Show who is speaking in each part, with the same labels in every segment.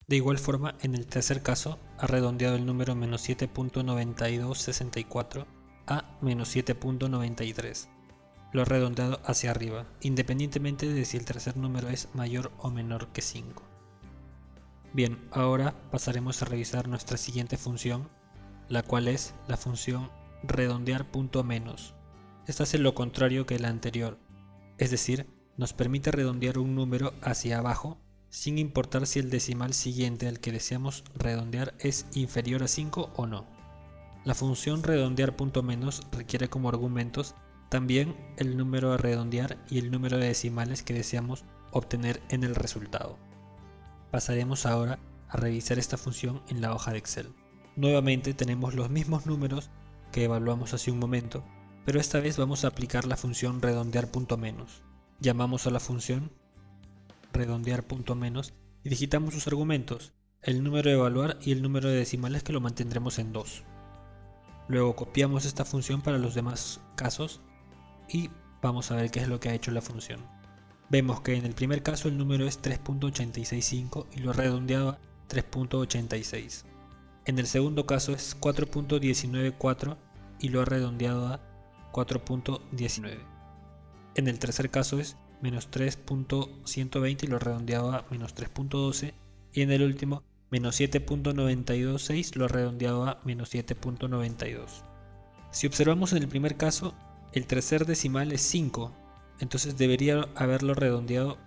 Speaker 1: De igual forma, en el tercer caso, ha redondeado el número menos 7.9264 a menos 7.93. Lo ha redondeado hacia arriba, independientemente de si el tercer número es mayor o menor que 5. Bien, ahora pasaremos a revisar nuestra siguiente función, la cual es la función redondear punto menos. Esta hace lo contrario que la anterior, es decir, nos permite redondear un número hacia abajo sin importar si el decimal siguiente al que deseamos redondear es inferior a 5 o no. La función redondear punto menos requiere como argumentos también el número a redondear y el número de decimales que deseamos obtener en el resultado. Pasaremos ahora a revisar esta función en la hoja de Excel. Nuevamente tenemos los mismos números que evaluamos hace un momento, pero esta vez vamos a aplicar la función redondear punto menos. Llamamos a la función redondear punto menos y digitamos sus argumentos, el número a evaluar y el número de decimales, que lo mantendremos en 2. Luego copiamos esta función para los demás casos y vamos a ver qué es lo que ha hecho la función. Vemos que en el primer caso el número es 3.865 y lo ha redondeado a 3.86. En el segundo caso es 4.194 y lo ha redondeado a 4.19. En el tercer caso es menos 3.120 y lo ha redondeado a menos 3.12. Y en el último, menos 7.926 lo ha redondeado a menos 7.92. Si observamos en el primer caso, el tercer decimal es 5, entonces debería haberlo redondeado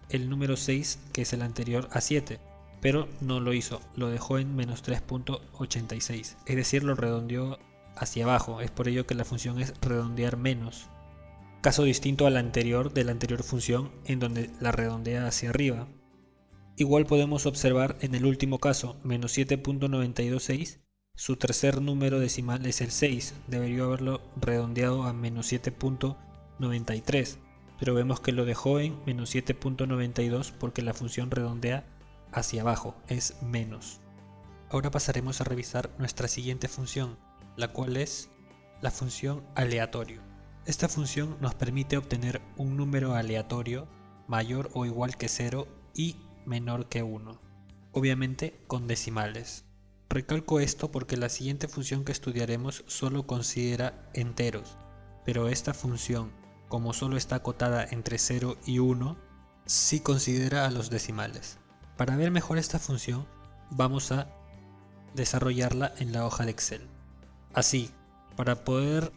Speaker 1: el número 6, que es el anterior, a 7, pero no lo hizo, lo dejó en menos 3.86, es decir, lo redondeó hacia abajo. Es por ello que la función es redondear menos, caso distinto al anterior de la anterior función en donde la redondea hacia arriba. Igual podemos observar en el último caso, menos 7.926, su tercer número decimal es el 6, debería haberlo redondeado a menos 7.93, pero vemos que lo dejó en menos 7.92 porque la función redondea hacia abajo, es menos. Ahora pasaremos a revisar nuestra siguiente función, la cual es la función aleatorio. Esta función nos permite obtener un número aleatorio mayor o igual que 0 y menor que 1, obviamente con decimales. Recalco esto porque la siguiente función que estudiaremos solo considera enteros, pero esta función, como solo está acotada entre 0 y 1, sí considera a los decimales. Para ver mejor esta función, vamos a desarrollarla en la hoja de Excel. Así, para poder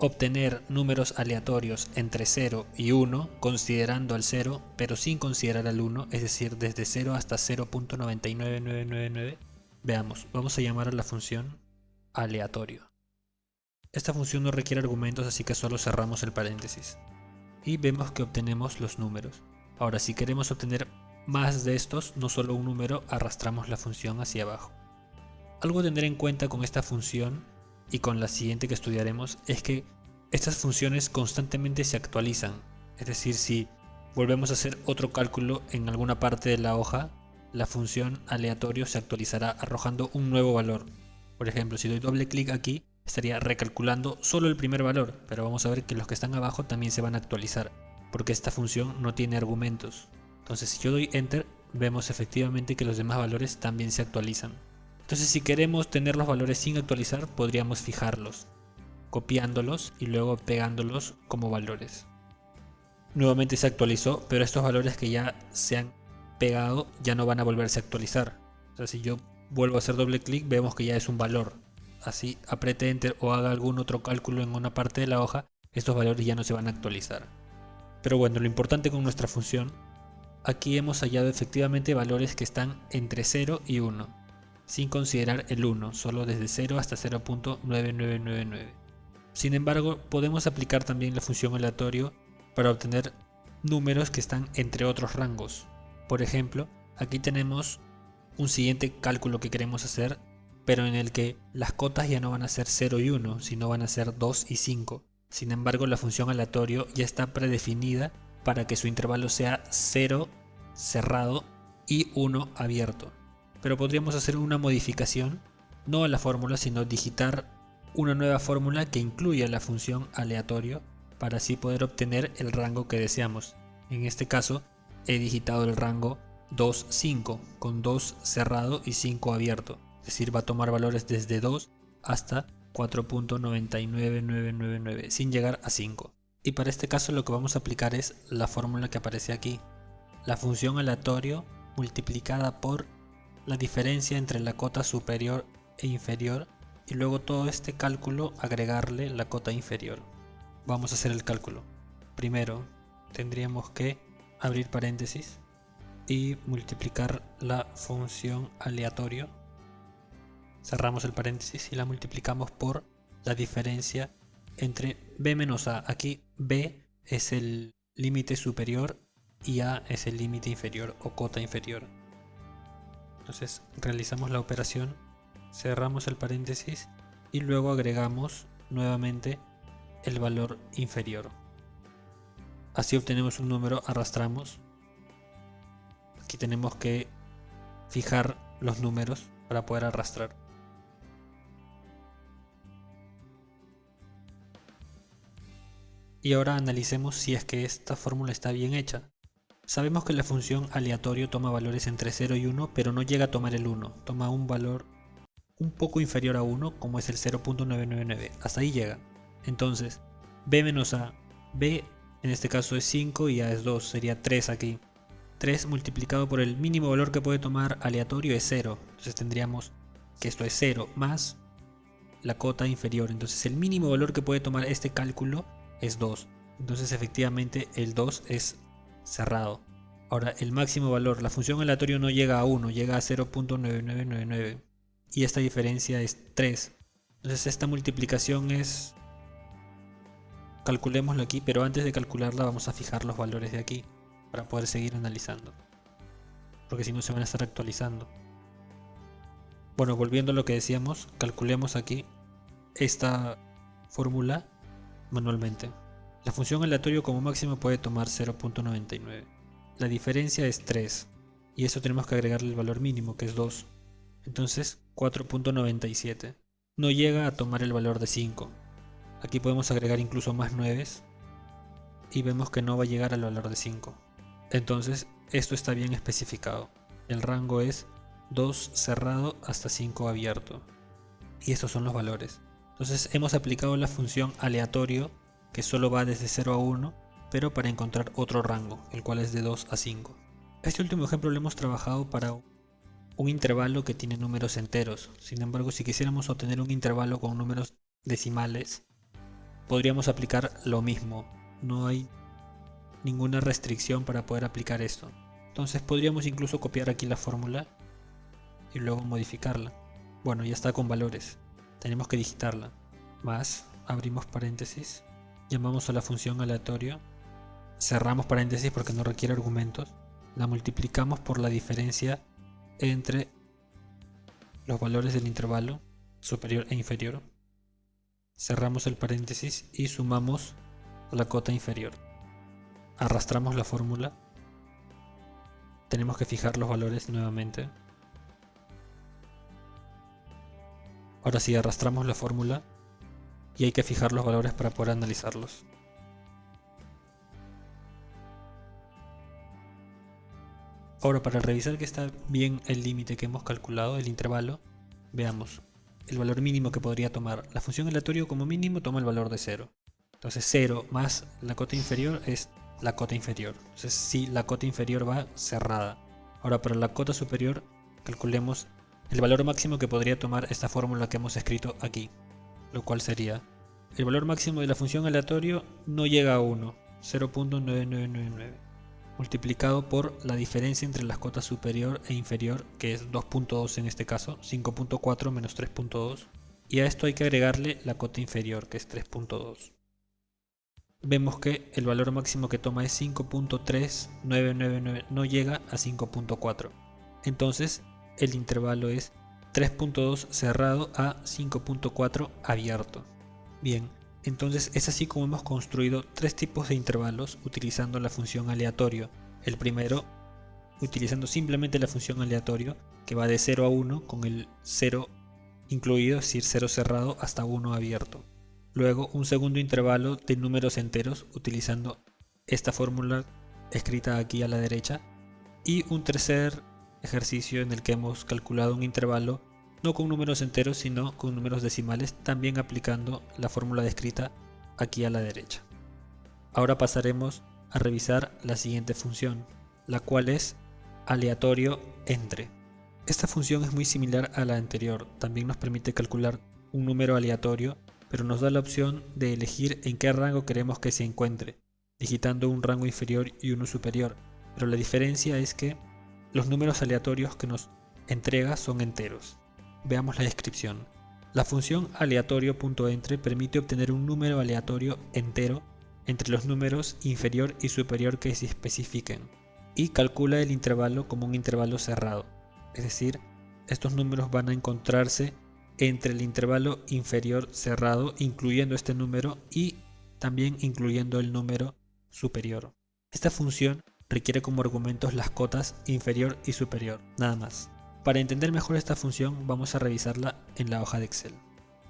Speaker 1: obtener números aleatorios entre 0 y 1, considerando al 0, pero sin considerar al 1, es decir, desde 0 hasta 0.99999, veamos, vamos a llamar a la función aleatorio. Esta función no requiere argumentos, así que solo cerramos el paréntesis. Y vemos que obtenemos los números. Ahora, si queremos obtener más de estos, no solo un número, arrastramos la función hacia abajo. Algo a tener en cuenta con esta función y con la siguiente que estudiaremos es que estas funciones constantemente se actualizan. Es decir, si volvemos a hacer otro cálculo en alguna parte de la hoja, la función aleatorio se actualizará arrojando un nuevo valor. Por ejemplo, si doy doble clic aquí, estaría recalculando solo el primer valor, pero vamos a ver que los que están abajo también se van a actualizar, porque esta función no tiene argumentos. Entonces, si yo doy Enter, vemos efectivamente que los demás valores también se actualizan. Entonces, si queremos tener los valores sin actualizar, podríamos fijarlos, copiándolos y luego pegándolos como valores. Nuevamente se actualizó, pero estos valores que ya se han pegado ya no van a volverse a actualizar. O sea, si yo vuelvo a hacer doble clic, vemos que ya es un valor. Así apriete Enter o haga algún otro cálculo en una parte de la hoja, estos valores ya no se van a actualizar. Pero bueno, lo importante con nuestra función, aquí hemos hallado efectivamente valores que están entre 0 y 1, sin considerar el 1, solo desde 0 hasta 0.9999. Sin embargo, podemos aplicar también la función aleatorio para obtener números que están entre otros rangos. Por ejemplo, aquí tenemos un siguiente cálculo que queremos hacer, pero en el que las cotas ya no van a ser 0 y 1, sino van a ser 2 y 5. Sin embargo, la función aleatorio ya está predefinida para que su intervalo sea 0 cerrado y 1 abierto. Pero podríamos hacer una modificación, no a la fórmula, sino digitar una nueva fórmula que incluya la función aleatorio para así poder obtener el rango que deseamos. En este caso, he digitado el rango 2, 5, con 2 cerrado y 5 abierto. Es decir, va a tomar valores desde 2 hasta 4.99999 sin llegar a 5. Y para este caso lo que vamos a aplicar es la fórmula que aparece aquí. La función aleatorio multiplicada por la diferencia entre la cota superior e inferior y luego todo este cálculo agregarle la cota inferior. Vamos a hacer el cálculo. Primero tendríamos que abrir paréntesis y multiplicar la función aleatorio. Cerramos el paréntesis y la multiplicamos por la diferencia entre b menos a. Aquí b es el límite superior y a es el límite inferior o cota inferior. Entonces realizamos la operación, cerramos el paréntesis y luego agregamos nuevamente el valor inferior. Así obtenemos un número, arrastramos. Aquí tenemos que fijar los números para poder arrastrar. Y ahora analicemos si es que esta fórmula está bien hecha. Sabemos que la función aleatorio toma valores entre 0 y 1, pero no llega a tomar el 1. Toma un valor un poco inferior a 1, como es el 0.999. Hasta ahí llega. Entonces, b menos a. B en este caso es 5 y a es 2. Sería 3 aquí. 3 multiplicado por el mínimo valor que puede tomar aleatorio es 0. Entonces tendríamos que esto es 0 más la cota inferior. Entonces el mínimo valor que puede tomar este cálculo es 2. Entonces efectivamente el 2 es cerrado. Ahora el máximo valor, la función aleatorio no llega a 1, llega a 0.9999 y esta diferencia es 3. Entonces esta multiplicación es, calculémoslo aquí, pero antes de calcularla vamos a fijar los valores de aquí para poder seguir analizando, porque si no se van a estar actualizando. Bueno, volviendo a lo que decíamos, calculemos aquí esta fórmula manualmente. La función aleatorio como máximo puede tomar 0.99. La diferencia es 3 y eso tenemos que agregarle el valor mínimo que es 2. Entonces 4.97. No llega a tomar el valor de 5. Aquí podemos agregar incluso más 9 y vemos que no va a llegar al valor de 5. Entonces esto está bien especificado. El rango es 2 cerrado hasta 5 abierto. Y estos son los valores. Entonces hemos aplicado la función aleatorio que solo va desde 0 a 1, pero para encontrar otro rango, el cual es de 2 a 5. Este último ejemplo lo hemos trabajado para un intervalo que tiene números enteros. Sin embargo, si quisiéramos obtener un intervalo con números decimales, podríamos aplicar lo mismo. No hay ninguna restricción para poder aplicar esto. Entonces podríamos incluso copiar aquí la fórmula y luego modificarla. Bueno, ya está con valores. Tenemos que digitarla. Más, abrimos paréntesis, llamamos a la función aleatorio, cerramos paréntesis porque no requiere argumentos, la multiplicamos por la diferencia entre los valores del intervalo superior e inferior, cerramos el paréntesis y sumamos la cota inferior. Arrastramos la fórmula, tenemos que fijar los valores nuevamente. Ahora sí, arrastramos la fórmula y hay que fijar los valores para poder analizarlos. Ahora, para revisar que está bien el límite que hemos calculado, el intervalo, veamos el valor mínimo que podría tomar. La función aleatorio como mínimo toma el valor de 0. Entonces 0 más la cota inferior es la cota inferior. Entonces sí, la cota inferior va cerrada. Ahora para la cota superior calculemos el valor máximo que podría tomar esta fórmula que hemos escrito aquí, lo cual sería el valor máximo de la función aleatorio no llega a 1, 0.9999, multiplicado por la diferencia entre las cotas superior e inferior, que es 2.2 en este caso, 5.4 menos 3.2, y a esto hay que agregarle la cota inferior, que es 3.2. Vemos que el valor máximo que toma es 5.3999, no llega a 5.4. Entonces el intervalo es 3.2 cerrado a 5.4 abierto. Bien, entonces es así como hemos construido tres tipos de intervalos utilizando la función aleatorio. El primero, utilizando simplemente la función aleatorio, que va de 0 a 1 con el 0 incluido, es decir, 0 cerrado hasta 1 abierto. Luego un segundo intervalo de números enteros utilizando esta fórmula escrita aquí a la derecha, Y un tercer ejercicio en el que hemos calculado un intervalo no con números enteros sino con números decimales, también aplicando la fórmula descrita aquí a la derecha. Ahora pasaremos a revisar la siguiente función, la cual es aleatorio entre. Esta función es muy similar a la anterior, también nos permite calcular un número aleatorio, pero nos da la opción de elegir en qué rango queremos que se encuentre, digitando un rango inferior y uno superior, pero la diferencia es que los números aleatorios que nos entrega son enteros. Veamos la descripción. La función aleatorio.entre permite obtener un número aleatorio entero entre los números inferior y superior que se especifiquen, y calcula el intervalo como un intervalo cerrado, es decir, estos números van a encontrarse entre el intervalo inferior cerrado, incluyendo este número y también incluyendo el número superior. Esta función requiere como argumentos las cotas inferior y superior, nada más. Para entender mejor esta función vamos a revisarla en la hoja de Excel.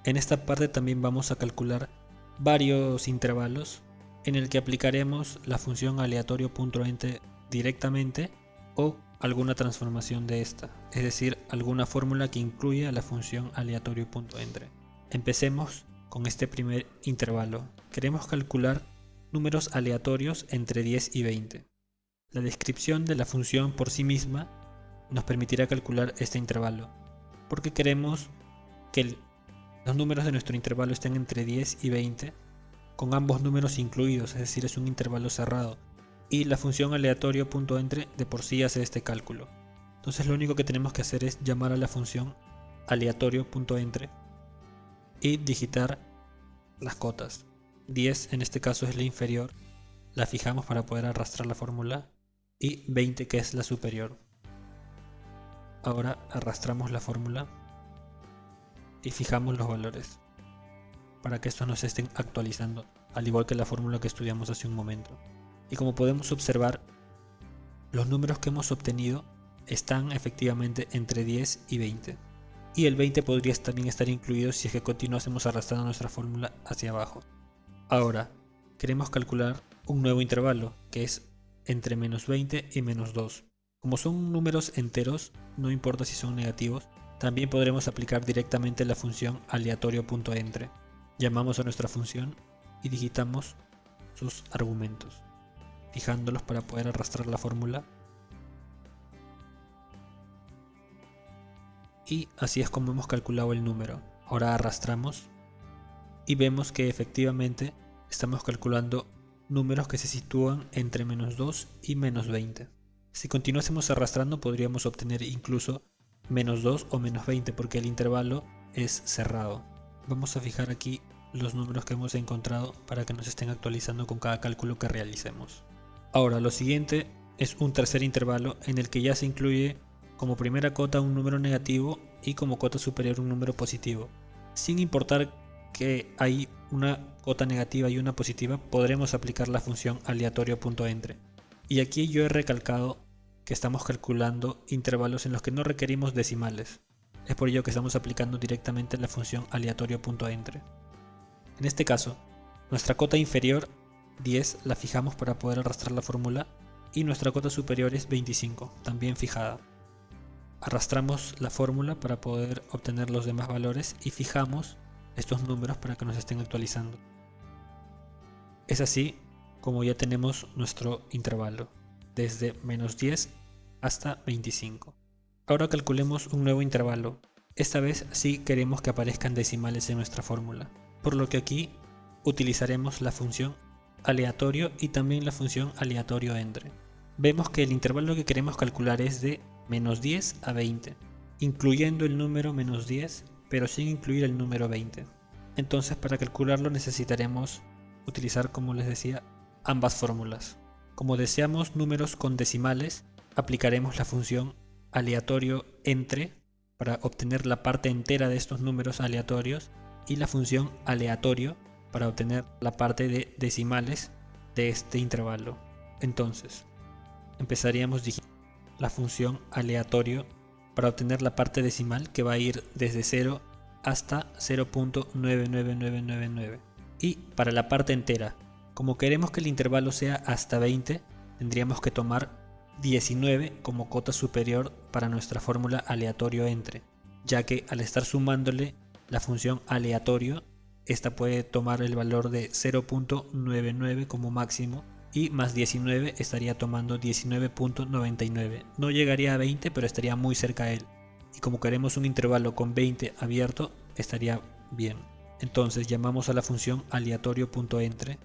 Speaker 1: En esta parte también vamos a calcular varios intervalos en el que aplicaremos la función aleatorio.entre directamente o alguna transformación de esta, es decir, alguna fórmula que incluya la función aleatorio.entre. Empecemos con este primer intervalo. Queremos calcular números aleatorios entre 10 y 20. La descripción de la función por sí misma nos permitirá calcular este intervalo, porque queremos que los números de nuestro intervalo estén entre 10 y 20, con ambos números incluidos, es decir, es un intervalo cerrado, y la función aleatorio.entre de por sí hace este cálculo. Entonces lo único que tenemos que hacer es llamar a la función aleatorio.entre y digitar las cotas. 10 en este caso es la inferior, la fijamos para poder arrastrar la fórmula, y 20 que es la superior. Ahora arrastramos la fórmula y fijamos los valores para que estos nos estén actualizando, al igual que la fórmula que estudiamos hace un momento. Y como podemos observar, los números que hemos obtenido están efectivamente entre 10 y 20. Y el 20 podría también estar incluido si es que continuásemos arrastrando nuestra fórmula hacia abajo. Ahora, queremos calcular un nuevo intervalo, que es entre menos 20 y menos 2. Como son números enteros, no importa si son negativos, también podremos aplicar directamente la función aleatorio.entre. Llamamos a nuestra función y digitamos sus argumentos, fijándolos para poder arrastrar la fórmula. Y así es como hemos calculado el número. Ahora arrastramos y vemos que efectivamente estamos calculando números que se sitúan entre menos 2 y menos 20. Si continuásemos arrastrando podríamos obtener incluso menos 2 o menos 20 porque el intervalo es cerrado. Vamos a fijar aquí los números que hemos encontrado para que nos estén actualizando con cada cálculo que realicemos. Ahora lo siguiente es un tercer intervalo en el que ya se incluye como primera cota un número negativo y como cota superior un número positivo. Sin importar que hay una cota negativa y una positiva, podremos aplicar la función aleatorio.entre. Y aquí yo he recalcado que estamos calculando intervalos en los que no requerimos decimales. Es por ello que estamos aplicando directamente la función aleatorio.entre. En este caso, nuestra cota inferior 10 la fijamos para poder arrastrar la fórmula y nuestra cota superior es 25, también fijada. Arrastramos la fórmula para poder obtener los demás valores y fijamos estos números para que nos estén actualizando. Es así como ya tenemos nuestro intervalo, desde menos 10 hasta 25. Ahora calculemos un nuevo intervalo. Esta vez sí queremos que aparezcan decimales en nuestra fórmula, por lo que aquí utilizaremos la función aleatorio y también la función aleatorio.entre. Vemos que el intervalo que queremos calcular es de menos 10 a 20, incluyendo el número menos 10, pero sin incluir el número 20. Entonces para calcularlo necesitaremos utilizar, como les decía, ambas fórmulas. Como deseamos números con decimales, aplicaremos la función aleatorio.entre para obtener la parte entera de estos números aleatorios y la función aleatorio para obtener la parte de decimales de este intervalo. Entonces, empezaríamos digitando la función aleatorio para obtener la parte decimal que va a ir desde 0 hasta 0.99999. Y para la parte entera, como queremos que el intervalo sea hasta 20, tendríamos que tomar 19 como cota superior para nuestra fórmula aleatorio entre, ya que al estar sumándole la función aleatorio, esta puede tomar el valor de 0.99 como máximo y más 19 estaría tomando 19.99. No llegaría a 20, pero estaría muy cerca a él. Y como queremos un intervalo con 20 abierto, estaría bien. Entonces llamamos a la función aleatorio.entre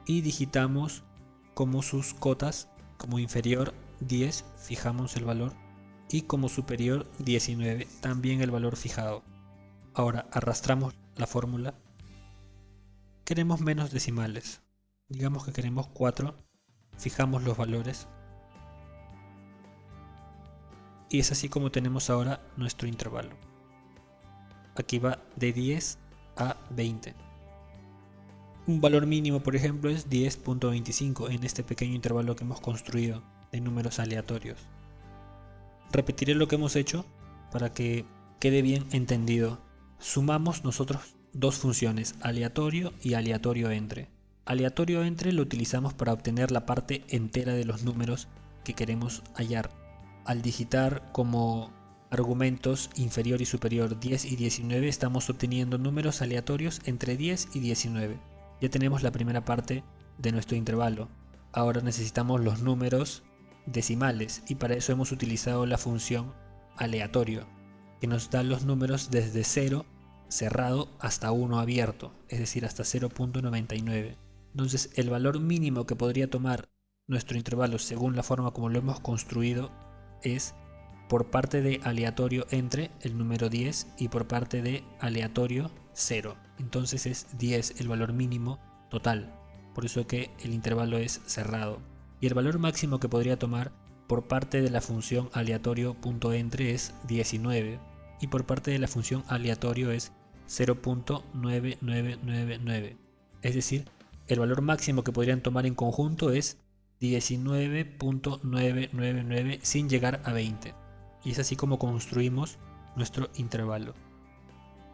Speaker 1: y digitamos como sus cotas, como inferior 10, fijamos el valor, y como superior 19, también el valor fijado. Ahora arrastramos la fórmula. Queremos menos decimales, digamos que queremos 4, fijamos los valores y es así como tenemos ahora nuestro intervalo. Aquí va de 10 a 20. Un valor mínimo, por ejemplo, es 10.25 en este pequeño intervalo que hemos construido de números aleatorios. Repetiré lo que hemos hecho para que quede bien entendido. Sumamos nosotros dos funciones, aleatorio y aleatorio entre. Aleatorio entre lo utilizamos para obtener la parte entera de los números que queremos hallar. Al digitar como argumentos inferior y superior 10 y 19 estamos obteniendo números aleatorios entre 10 y 19. Ya tenemos la primera parte de nuestro intervalo. Ahora necesitamos los números decimales y para eso hemos utilizado la función aleatorio, que nos da los números desde 0 cerrado hasta 1 abierto, es decir, hasta 0.99. Entonces el valor mínimo que podría tomar nuestro intervalo según la forma como lo hemos construido es por parte de aleatorio entre el número 10 y por parte de aleatorio 0. Entonces es 10 el valor mínimo total, por eso que el intervalo es cerrado. Y el valor máximo que podría tomar por parte de la función aleatorio.entre es 19 y por parte de la función aleatorio es 0.9999. Es decir, el valor máximo que podrían tomar en conjunto es 19.999 sin llegar a 20. Y es así como construimos nuestro intervalo.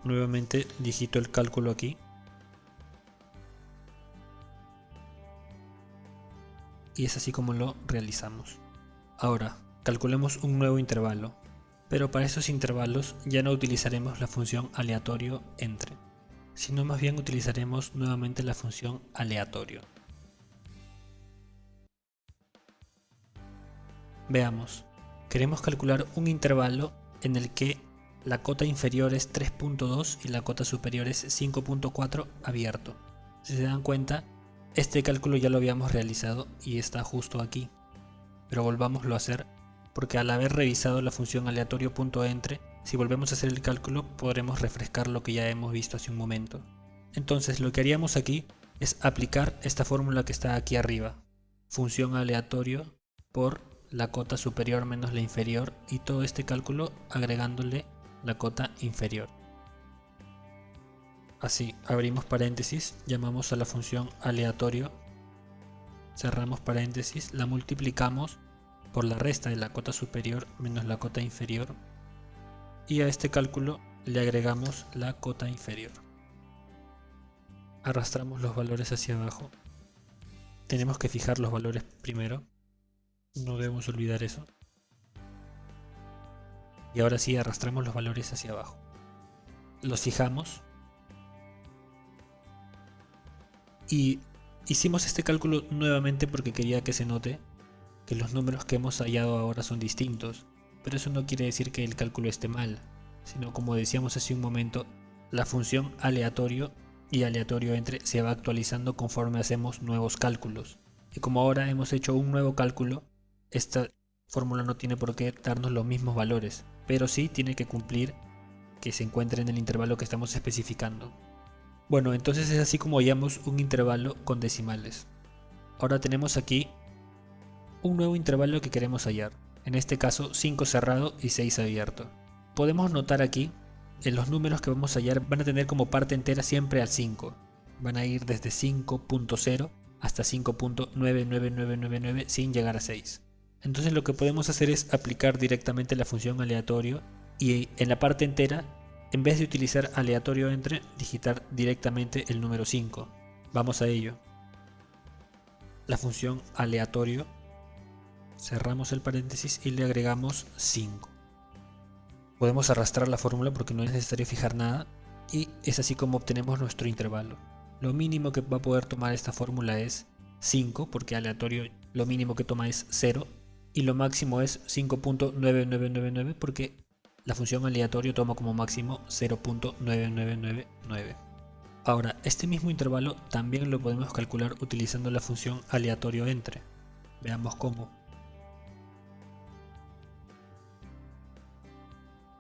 Speaker 1: Nuevamente digito el cálculo aquí. Y es así como lo realizamos. Ahora, calculemos un nuevo intervalo. Pero para esos intervalos ya no utilizaremos la función aleatorio entre, sino más bien utilizaremos nuevamente la función aleatorio. Veamos, queremos calcular un intervalo en el que la cota inferior es 3.2 y la cota superior es 5.4 abierto. Si se dan cuenta, este cálculo ya lo habíamos realizado y está justo aquí, pero volvámoslo a hacer porque al haber revisado la función aleatorio.entre, si volvemos a hacer el cálculo podremos refrescar lo que ya hemos visto hace un momento. Entonces lo que haríamos aquí es aplicar esta fórmula que está aquí arriba, función aleatorio por la cota superior menos la inferior y todo este cálculo agregándole la cota inferior. Así, abrimos paréntesis, llamamos a la función aleatorio, cerramos paréntesis, la multiplicamos por la resta de la cota superior menos la cota inferior y a este cálculo le agregamos la cota inferior. Arrastramos los valores hacia abajo. Tenemos que fijar los valores primero, no debemos olvidar eso. Y ahora sí arrastramos los valores hacia abajo. Los fijamos y hicimos este cálculo nuevamente porque quería que se note que los números que hemos hallado ahora son distintos, pero eso no quiere decir que el cálculo esté mal, sino como decíamos hace un momento, la función aleatorio y aleatorio entre se va actualizando conforme hacemos nuevos cálculos. Y como ahora hemos hecho un nuevo cálculo, esta fórmula no tiene por qué darnos los mismos valores, pero sí tiene que cumplir que se encuentre en el intervalo que estamos especificando. Bueno, entonces es así como hallamos un intervalo con decimales. Ahora tenemos aquí un nuevo intervalo que queremos hallar, en este caso 5 cerrado y 6 abierto. Podemos notar aquí en los números que vamos a hallar van a tener como parte entera siempre al 5, van a ir desde 5.0 hasta 5.99999 sin llegar a 6. Entonces lo que podemos hacer es aplicar directamente la función aleatorio y en la parte entera, en vez de utilizar aleatorio entre, digitar directamente el número 5. Vamos a ello. La función aleatorio Cerramos el paréntesis y le agregamos 5. Podemos arrastrar la fórmula porque no es necesario fijar nada y es así como obtenemos nuestro intervalo. Lo mínimo que va a poder tomar esta fórmula es 5, porque aleatorio lo mínimo que toma es 0, y lo máximo es 5.9999 porque la función aleatorio toma como máximo 0.9999. Ahora, este mismo intervalo también lo podemos calcular utilizando la función aleatorio entre. Veamos cómo.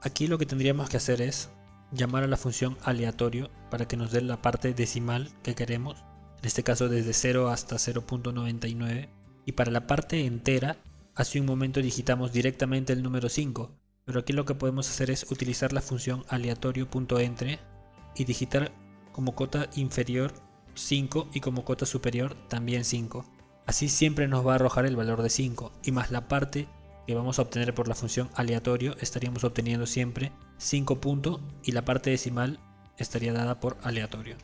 Speaker 1: Aquí lo que tendríamos que hacer es llamar a la función aleatorio para que nos dé la parte decimal que queremos, en este caso desde 0 hasta 0.99, y para la parte entera, hace un momento digitamos directamente el número 5, pero aquí lo que podemos hacer es utilizar la función aleatorio.entre y digitar como cota inferior 5 y como cota superior también 5. Así siempre nos va a arrojar el valor de 5 y más la parte que vamos a obtener por la función aleatorio, estaríamos obteniendo siempre 5 puntos y la parte decimal estaría dada por aleatorio.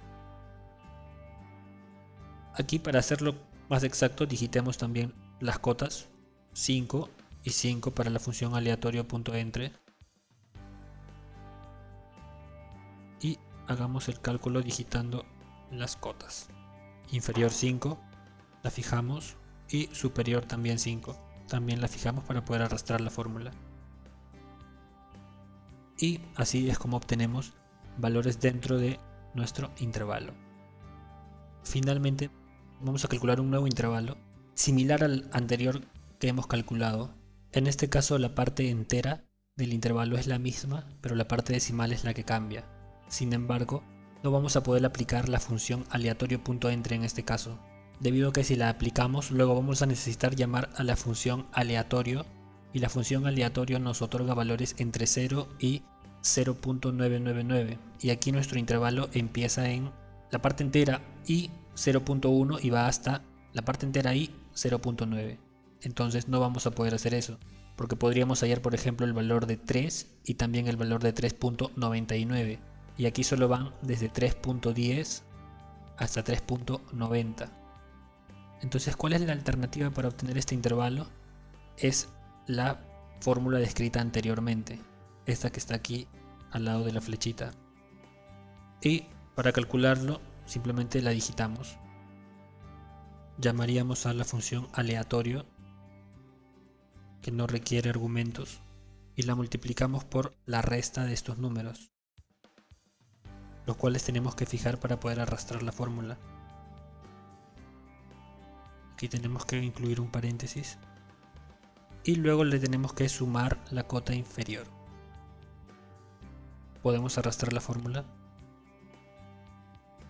Speaker 1: Aquí, para hacerlo más exacto, digitemos también las cotas 5 y 5 para la función aleatorio.entre y hagamos el cálculo digitando las cotas. Inferior 5 la fijamos y superior también 5. También la fijamos para poder arrastrar la fórmula. Y así es como obtenemos valores dentro de nuestro intervalo. Finalmente vamos a calcular un nuevo intervalo similar al anterior que hemos calculado. En este caso la parte entera del intervalo es la misma, pero la parte decimal es la que cambia. Sin embargo, no vamos a poder aplicar la función aleatorio.entre en este caso, debido a que si la aplicamos luego vamos a necesitar llamar a la función aleatorio y la función aleatorio nos otorga valores entre 0 y 0.999 y aquí nuestro intervalo empieza en la parte entera y 0.1 y va hasta la parte entera y 0.9. Entonces no vamos a poder hacer eso porque podríamos hallar por ejemplo el valor de 3 y también el valor de 3.99 y aquí solo van desde 3.10 hasta 3.90. Entonces, ¿cuál es la alternativa para obtener este intervalo? Es la fórmula descrita anteriormente, esta que está aquí al lado de la flechita. Y para calcularlo, simplemente la digitamos. Llamaríamos a la función aleatorio, que no requiere argumentos, y la multiplicamos por la resta de estos números, los cuales tenemos que fijar para poder arrastrar la fórmula. Aquí tenemos que incluir un paréntesis y luego le tenemos que sumar la cota inferior. Podemos arrastrar la fórmula